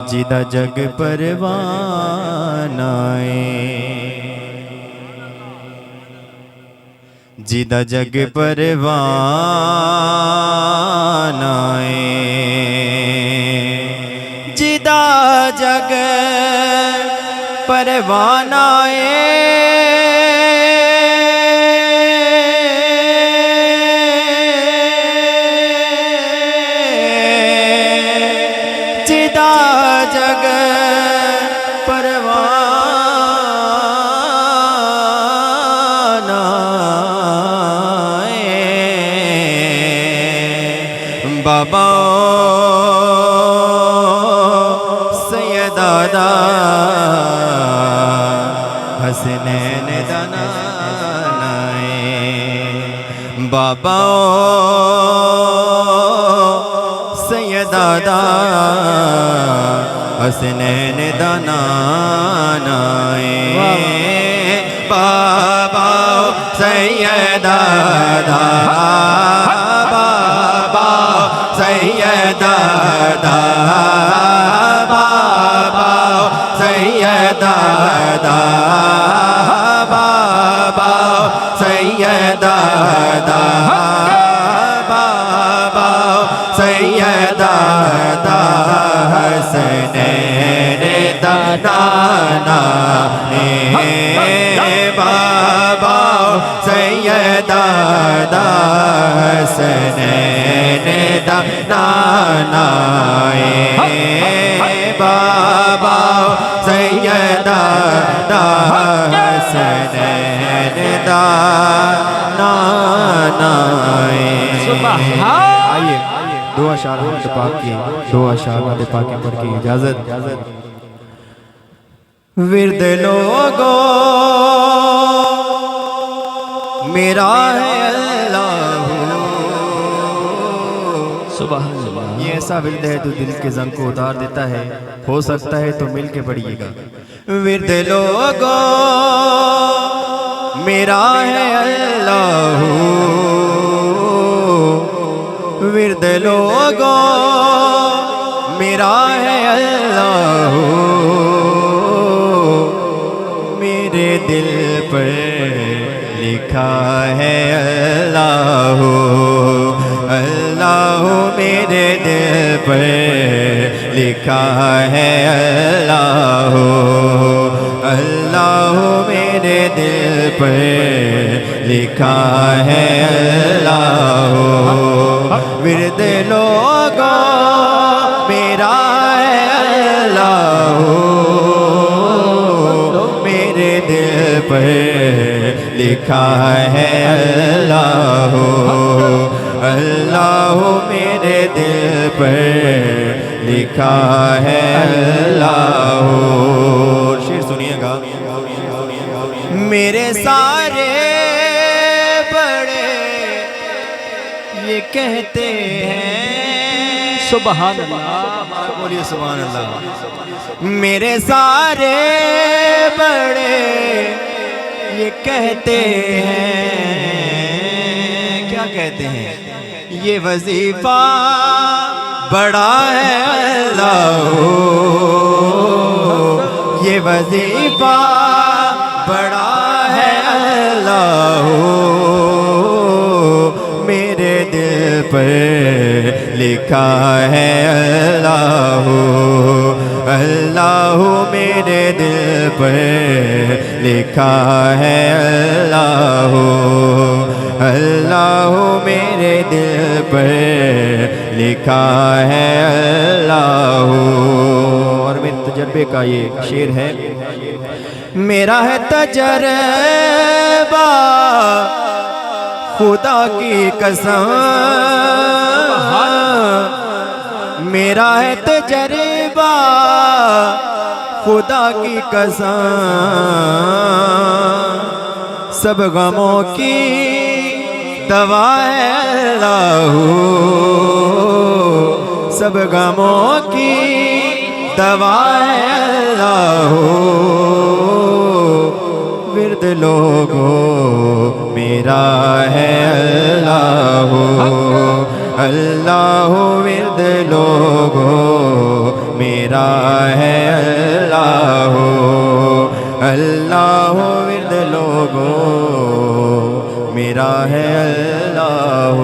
جدا جگ پروانائے جدا جگ پروانائے جدا جگ پروانائے جدا جگ پروانائے بابا سیدادا حسنین دانائے بابا سیدادا حسنین دانائے بابا سیدادا بابا سیدادا بابا سیدادا بابا سیدادا بابا سیدادا حسنین دانائے بابا سیدادا حسنین دانائے بابا سیدادا حسنین دانائے آئیے دو اشعار حمد پاک کی پڑھ کی اجازت ورد لوگو میرا ہے اللہ سبحان اللہ یہ ایسا ورد ہے جو دل کے زنگ کو اتار دیتا ہے ہو سکتا ہے تو مل کے پڑھیے گا ورد لوگو میرا ہے اللہ ورد لوگو میرا ہے اللہ میرے دل پر لکھا ہے اللہ اللہ میرے دل پر لکھا ہے اللہ اللہ میرے دل پر لکھا ہے اللہ ورد لوگو میرا ہے اللہ میرے دل پر لکھا ہے اللہ اللہ میرے دل پر لکھا ہے اللہ شعر سنیے گا میرے سارے بڑے یہ کہتے ہیں سبحان اللہ بولیے سبحان اللہ میرے سارے بڑے یہ کہتے ہیں کیا کہتے ہیں یہ وظیفہ بڑا ہے اللہ یہ وظیفہ بڑا ہے اللہ میرے دل پر لکھا ہے اللہ اللہ میرے دل پر لکھا ہے اللہ اللہ میرے دل پر لکھا ہے اللہ اور میرے تجربے کا یہ شعر ہے میرا ہے تجربہ خدا کی قسم میرا ہے تجربہ خدا کی قسم سب غموں کی دوا ہے اللہ سب غموں کی دوا ہے اللہ ورد لوگو میرا ہے اللہ اللہ ورد لوگو میرا میرا ہے اللہ اللہ ورد لوگو میرا ہے اللہ